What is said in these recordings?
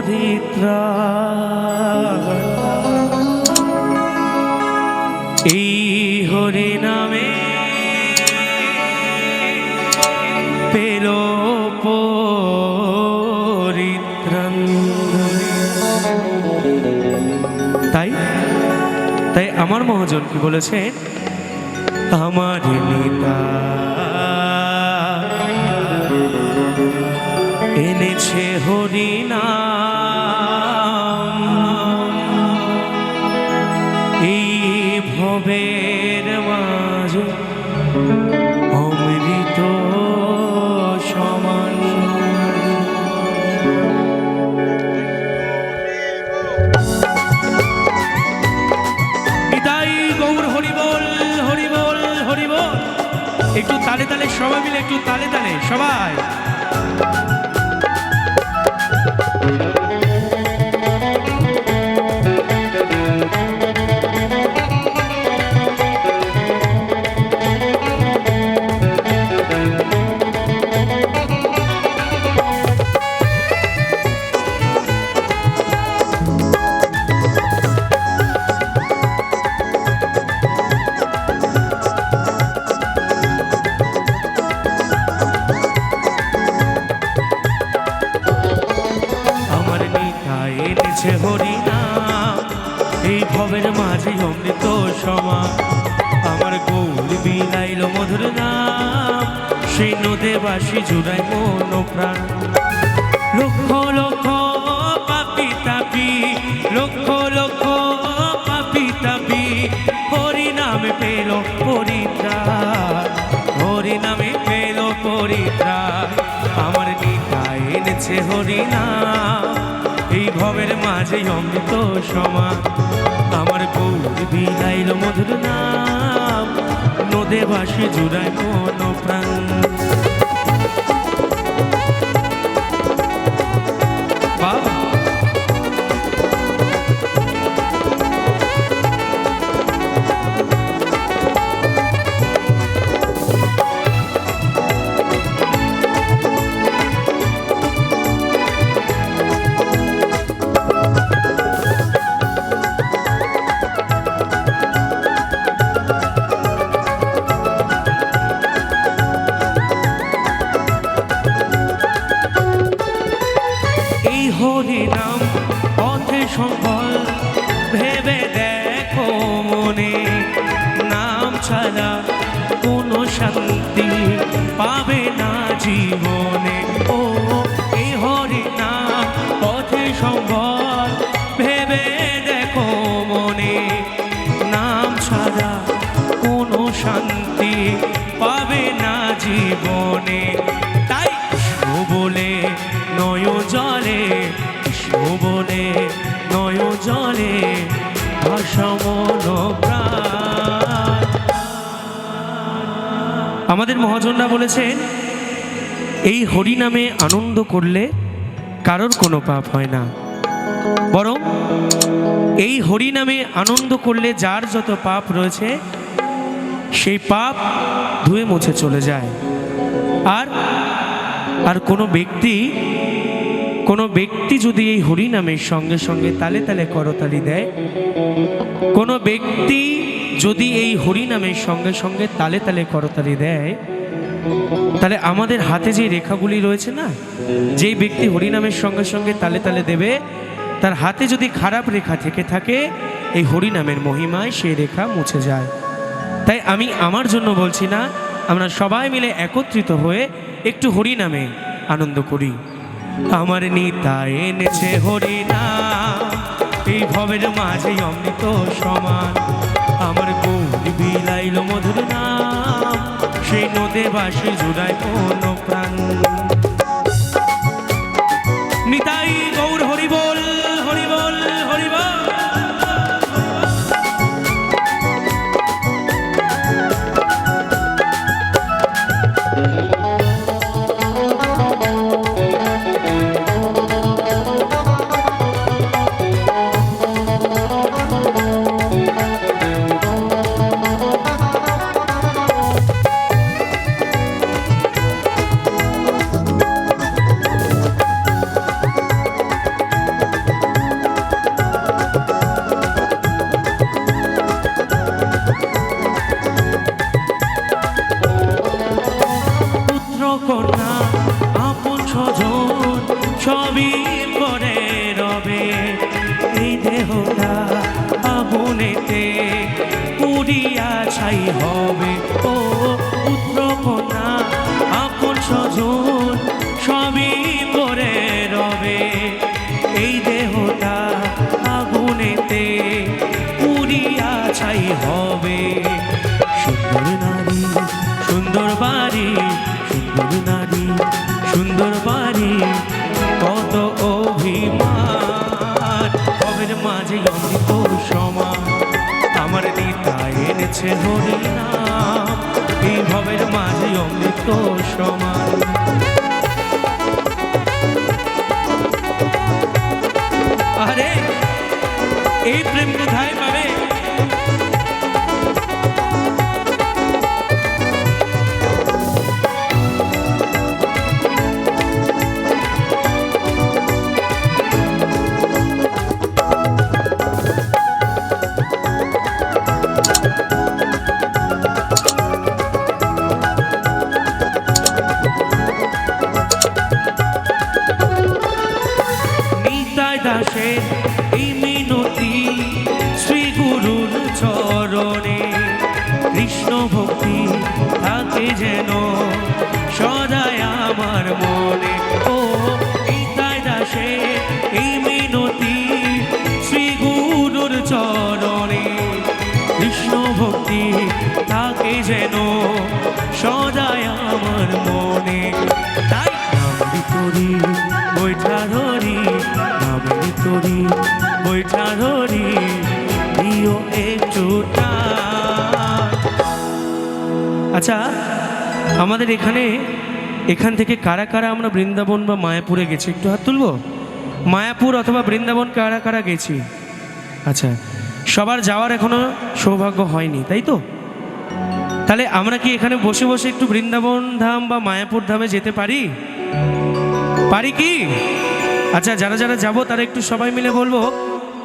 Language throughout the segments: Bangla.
পরিত্রাণ এই হরি নামে পেল পরিত্রাণ। তাই তাই আমার মহাজন কি বলেছে, আমার নেতা এনেছে হরি নাম এই ভবের মাঝে অমৃত সমান। নিতাই গৌর হরি বল, হরি বল, হরি বল। একটু তালে তালে সবাই মিলে, একটু তালে তালে সবাই। হরি নাম এই ভবের মাঝে অমৃত সমান। আমার গৌর বিলাইল মধুর নাম সেই নদে বাসি জুড়াই মন প্রাণ। লক্ষ লক্ষ পাপি তাপি, লক্ষ লক্ষ পাপি তাপি হরি নামে পেল পরিত্রাণ, হরি নামে পেল পরিত্রাণ। আমার নিতাই এনেছে হরি নাম এই ভবের মাঝে অমৃত সমান। আমার গৌর বিলাইল মধুর নাম নদে ভাসে জুড়ায় মন প্রাণ। বাবা হরি নাম পথে সম্বল ভেবে দেখো মনে, নাম ছাড়া কোনো শান্তি পাবে না জীবনে। ও এই হরি নাম পথে সম্বল ভেবে দেখো মনে, নাম ছাড়া কোনো শান্তি পাবে না জীবনে। তাই বলে নয় জলে, বলে নয় জলে ভাসমন প্রাণ। আমাদের মহাজনরা বলেছেন এই হরি নামে আনন্দ করলে কারোর কোনো পাপ হয় না, বরং এই হরি নামে আনন্দ করলে যার যত পাপ রয়েছে সেই পাপ ধুয়ে মুছে চলে যায়। আর কোনো ব্যক্তি যদি এই হরি নামের সঙ্গে সঙ্গে তালে তালে করতালি দেয়, কোনো ব্যক্তি যদি এই হরি নামের সঙ্গে সঙ্গে তালে তালে করতালি দেয়, তাহলে আমাদের হাতে যে রেখাগুলি রয়েছে না, যেই ব্যক্তি হরি নামের সঙ্গে সঙ্গে তালে তালে দেবে তার হাতে যদি খারাপ রেখা থেকে থাকে এই হরি নামের মহিমায় সেই রেখা মুছে যায়। তাই আমি আমার জন্য বলছি না, আমরা সবাই মিলে একত্রিত হয়ে একটু হরি নামে আনন্দ করি। আমার নিতাই এনেছে হরি নাম এই ভবের মাঝে অমৃত সমান। আমার গৌর বিলাইল মধুর নাম সেই নদে বাসি জুড়ায় মন প্রাণ। নিতাই গৌর হরি বল, হরি বল, হরি বল। হবে। ও পুত্র কন্যা আপন স্বজন সবই পরে রবে, এই দেহটা আগুনেতে পুড়িয়া ছাই হবে। সুন্দর নারী সুন্দর বাড়ি, সুন্দর নারী সুন্দর বাড়ি, কত অভিমান ভবের মাঝে অমৃত সমান। আমার নিতাই এনেছে হরিনাম, এই ভবের মাঝে অমৃত সমান। আরে এই প্রেম কোথায় পাবে? দাসের এই মিনতি শ্রী গুরুর চরণে, কৃষ্ণ ভক্তি থাকে যেন সদায় আমার মনে। ও নিতাই দাসের এই মিনতি শ্রী গুরুর চরণে, কৃষ্ণ ভক্তি থাকে যেন সদায় আমার মনে। তাই নামটি করি বৈঠা ধরি, নামটি করি বৈঠা ধরি, দিও একটুটা। আচ্ছা, আমাদের এখান থেকে কারা কারা আমরা বৃন্দাবন বা মায়াপুরে গেছি? একটু হাত তুলবো। মায়াপুর অথবা বৃন্দাবন কারা কারা গেছি? আচ্ছা, সবার যাওয়ার এখনো সৌভাগ্য হয়নি, তাই তো? তাহলে আমরা কি এখানে বসে বসে একটু বৃন্দাবন ধাম বা মায়াপুর ধামে যেতে পারি? পারি কি? আচ্ছা, যারা যারা যাবো তারা একটু সবাই মিলে বলবো,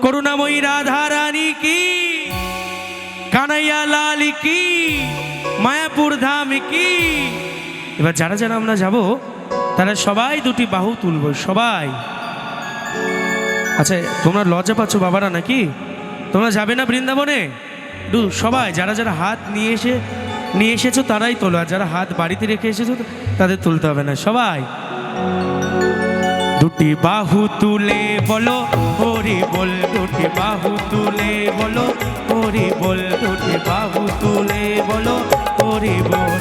করুণাময়ী রাধা রানী কি, কানাইয়া লাল কি, মায়াপুর ধাম কি। এবার যারা যারা আমরা যাব তারা সবাই দুটি বাহু তুলবো, সবাই। আচ্ছা, তোমরা লজ্জা পাচ্ছ বাবারা নাকি? তোমরা যাবে না বৃন্দাবনে? সবাই যারা যারা হাত নিয়ে এসেছো তারাই তোলো, আর যারা হাত বাড়িতে রেখে এসেছো তাদের তুলতে হবে না। সবাই দুটি বাহু তুলে বলো হরি বল, দুটি বাহু তুলে বলো হরি বল, দুটি বাহু তুলে বলো হরি বল।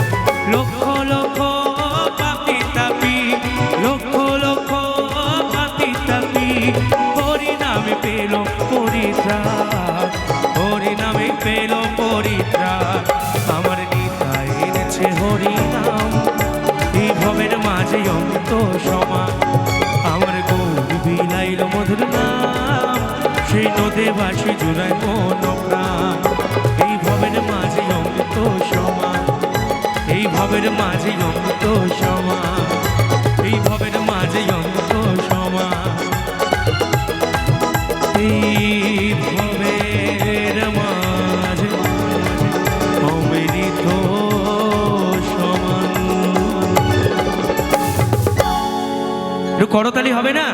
লক্ষ লক্ষ পাপি তাপি, লক্ষ লক্ষ পাপি তাপি, হরি নামে পেল পরিত্রাণ, হরি নামে পেল পরিত্রাণ। আমার নিতাই এনেছে হরি নাম, এই ভবের মাঝে অমৃত সমান। আমার গৌরী বিলাইল মধুর নাম, সেই নদে ভাসি জুড়ায় মন প্রাণ। এই ভবের মাঝে অমৃত সমান, এই ভবের মাঝে অমৃত সমান, এই ভবের মাঝে অমৃত সমান, এই ভবের মাঝে অমৃত সমান। করতালি হবে না?